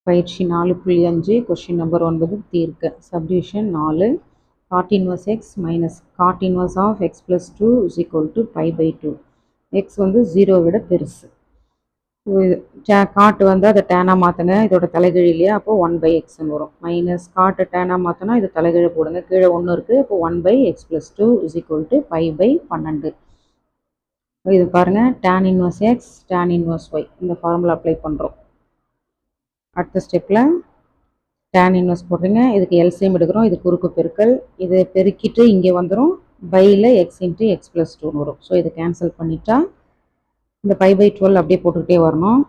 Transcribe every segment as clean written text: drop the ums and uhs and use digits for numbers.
பயிற்சி 4.5 question number 9 தீர்க்க. Subdivision 4 cot inverse x minus cot inverse of x plus 2 is equal to pi by 2. x வந்து 0 விட பெருசு. காட்டு வந்து அதை டேனாக மாற்றுங்க, இதோட தலைகீழ் இல்லையா, அப்போ 1/xன்னு வரும். மைனஸ் காட்டு டேனாக மாற்றினா இது தலைகீழ் போடுங்க, கீழே 1 இருக்குது, அப்போ 1/x plus 2 is equal to pi by 12. இது பாருங்கள், tan inverse x tan inverse y இந்த ஃபார்முலா அப்ளை பண்ணுறோம். அடுத்த ஸ்டெப்பில் tan இன்வெர்ஸ் போடுறீங்க, இதுக்கு எல்சிஎம் எடுக்கிறோம், இது குறுக்கு பெருக்கல், இதை பெருக்கிட்டு இங்கே வந்துடும், பையில் எக்ஸ் இன்ட்டு எக்ஸ் ப்ளஸ் 2 வரும். ஸோ இதை கேன்சல் பண்ணிட்டா இந்த π/12 அப்படியே போட்டுக்கிட்டே வரணும்.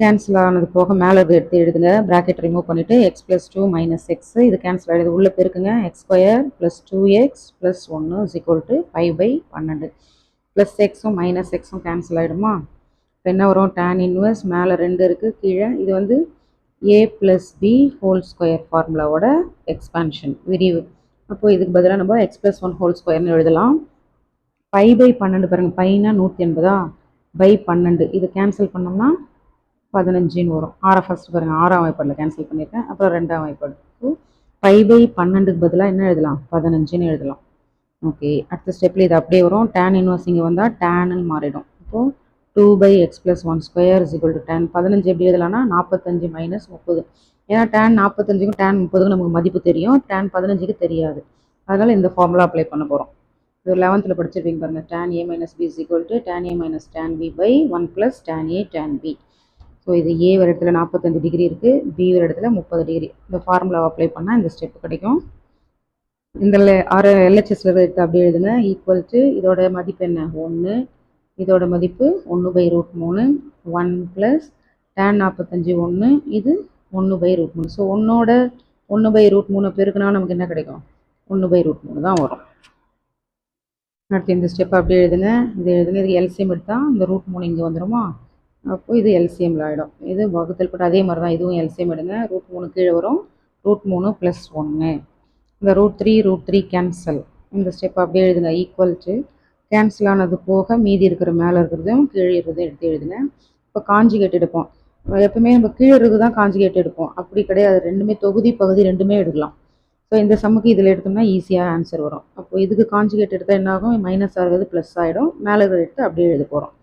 கேன்சல் ஆனது போக மேலே எடுத்து எழுதுங்க, ப்ராக்கெட் ரிமூவ் பண்ணிவிட்டு எக்ஸ் ப்ளஸ் 2 மைனஸ் எக்ஸ், இது கேன்சல் ஆகிடுது, உள்ளே பெருக்குங்க, x square plus 2x plus 1 is equal to π/12. Plus எக்ஸும் மைனஸ் எக்ஸும் கேன்சல் ஆகிடுமா? இப்போ என்ன வரும், tan இன்வெர்ஸ் மேலே 2 இருக்குது, கீழே இது வந்து a plus b whole square ஃபார்முலாவோட எக்ஸ்பான்ஷன் விரிவு. அப்போது இதுக்கு பதிலாக நம்ம x plus 1 ஹோல் ஸ்கொயர்னு எழுதலாம். π/12 பாருங்கள், பைனா 180 பை 12, இது கேன்சல் பண்ணோம்னா 15 வரும். ஃபஸ்ட்டு பாருங்கள், 6ஆம் வாய்ப்பாடில் கேன்சல் பண்ணியிருக்கேன், அப்புறம் 2ஆம் வாய்ப்பாடு. π/12க்கு பதிலாக என்ன எழுதலாம், 15ன்னு எழுதலாம். ஓகே, அடுத்த ஸ்டெப்பில் இது அப்படியே வரும், tan இன்வெர்ஸ் இங்கே வந்தால் டேன்னு மாறிடும். இப்போது 2/x plus 1 square is equal to tan. 15 எப்படி எழுதலாம்னா 45 minus 30. ஏன்னா tan 45க்கும் tan 30க்கும் நமக்கு மதிப்பு தெரியும், tan 15க்கு தெரியாது. அதனால் இந்த ஃபார்முலா அப்ளை பண்ண போகிறோம். இது 11th படிச்சிருப்பீங்க பாருங்கள், tan a minus b is equal to tan a minus tan b by 1 plus tan a tan b. So இது a ஒரு இடத்துல 45 டிகிரி இருக்குது, b ஒரு இடத்துல 30 டிகிரி. இந்த ஃபார்முலாவை அப்ளை பண்ணால் இந்த ஸ்டெப் கிடைக்கும். இந்த LHS எடுத்து அப்படியே எழுதுங்க, ஈக்குவல் டு இதோட மதிப்பு என்ன 1, இதோட மதிப்பு 1/√3, 1 ப்ளஸ் tan 45 1, இது 1/√3. ஸோ 1/√3 பெருக்குனா நமக்கு என்ன கிடைக்கும், 1/√3 தான் வரும். அடுத்து இந்த ஸ்டெப் அப்படியே எழுதுங்க, இதுக்கு எல்சிஎம் எடுத்தால் இந்த √3 இங்கே வந்துடுமா, அப்போது இது எல்சிஎம்ல ஆகிடும். இது வகுத்தல் போட்டு அதே மாதிரி தான் இதுவும் எல்சிஎம் எடுங்க, √3 கீழே வரும், √3 + 1, இந்த √3 கேன்சல். இந்த ஸ்டெப் அப்படியே எழுதுங்க, ஈக்குவல் டு கேன்சல் ஆனது போக மீதி இருக்கிற மேலே இருக்கிறதும் கீழே இருக்கிறதும் எடுத்து எழுதுங்க. இப்போ காஞ்சிகேட் எடுப்போம், எப்பவுமே நம்ம கீழே இருக்கிறது தான் காஞ்சிகேட் எடுப்போம், அப்படி கிடையாது, ரெண்டுமே தொகுதி பகுதி ரெண்டுமே எடுக்கலாம். ஸோ இந்த சம்முக்கு இதில் எடுத்தோம்னா ஈஸியாக ஆன்சர் வரும். அப்போ இதுக்கு காஞ்சிகேட் எடுத்தால் என்ன ஆகும், மைனஸ் ஆகிறது ப்ளஸ் ஆகிடும், மேலே இருக்கிறத எடுத்து அப்படியே எழுத போகிறோம்.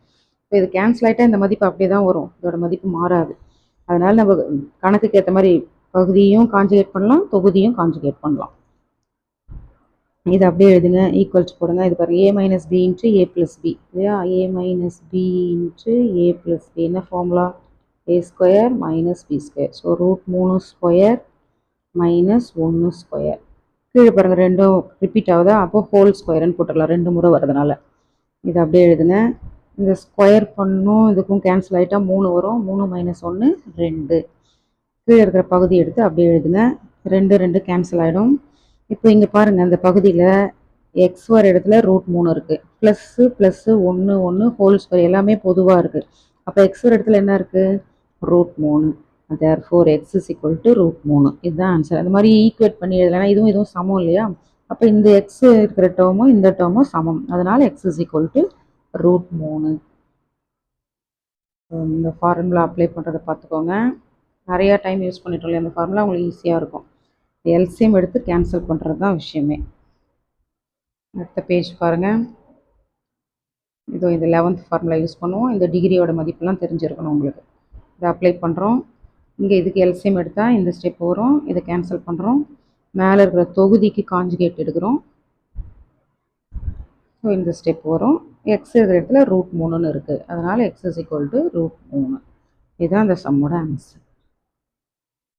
இப்போ இது கேன்சல் ஆகிட்டால் இந்த மதிப்பு அப்படியே தான் வரும், இதோட மதிப்பு மாறாது. அதனால் நம்ம கணக்குக்கு ஏற்ற மாதிரி பகுதியும் காஞ்சிகேட் பண்ணலாம், தொகுதியும் காஞ்சிகேட் பண்ணலாம். இது அப்படியே எழுதுங்க, ஈக்குவல்ஸ் போடுங்க, இது பாருங்கள், a minus b into a plus b இல்லையா, a minus b into a plus b என்ன formula, a square minus b square. So √3 square minus 1 square. கீழே பாருங்கள் ரெண்டும் ரிப்பீட் ஆகுதா, அப்போது ஹோல் ஸ்கொயர்னு போட்டுடலாம், 2 முறை வரதுனால. இது அப்படியே எழுதுங்க, இந்த ஸ்கொயர் பண்ணும் இதுக்கும் கேன்சல் ஆகிட்டா 3 வரும், 3 மைனஸ் 1 2. கீழே இருக்கிற பகுதி எடுத்து அப்படியே எழுதுங்க, 2 கேன்சல் ஆகிடும். இப்போ இங்கே பாருங்கள், அந்த பகுதியில் எக்ஸ் வர இடத்துல √3 இருக்குது, ப்ளஸ்ஸு 1 ஹோல் ஸ்கொயர் எல்லாமே பொதுவாக இருக்குது. அப்போ எக்ஸ் வர இடத்துல என்ன இருக்குது, √3. therefore x is equal to √3. இதுதான் ஆன்சர். அந்த மாதிரி ஈக்குவேட் பண்ணி எழுதலாம், இதுவும் சமம் இல்லையா, அப்போ இந்த எக்ஸ் இருக்கிற டேர்மும் இந்த டேர்மும் சமம், அதனால் x is equal to √3. இந்த ஃபார்முலா அப்ளை பண்ணுறதை பார்த்துக்கோங்க, நிறையா டைம் யூஸ் பண்ணிட்டோம் இல்லையா, அந்த ஃபார்முலா உங்களுக்கு ஈஸியாக இருக்கும். எல்சிஎம் எடுத்து கேன்சல் பண்ணுறது தான் விஷயமே. அடுத்த பேஜ் பாருங்கள், இதோ இந்த 11th ஃபார்முலா யூஸ் பண்ணுவோம், இந்த டிகிரியோட மதிப்பெல்லாம் தெரிஞ்சிருக்கணும் உங்களுக்கு. இதை அப்ளை பண்ணுறோம், இங்கே இதுக்கு எல்சிஎம் எடுத்தால் இந்த ஸ்டெப் வரும், இதை கேன்சல் பண்ணுறோம், மேலே இருக்கிற தொகுதிக்கு காஞ்சுகேட் எடுக்கிறோம், ஸோ இந்த ஸ்டெப் வரும், எக்ஸ் இருக்கிற இடத்துல √3ன்னு இருக்குது, அதனால் x is equal to √3. இதுதான் அந்த சம்மோட ஆன்சர்.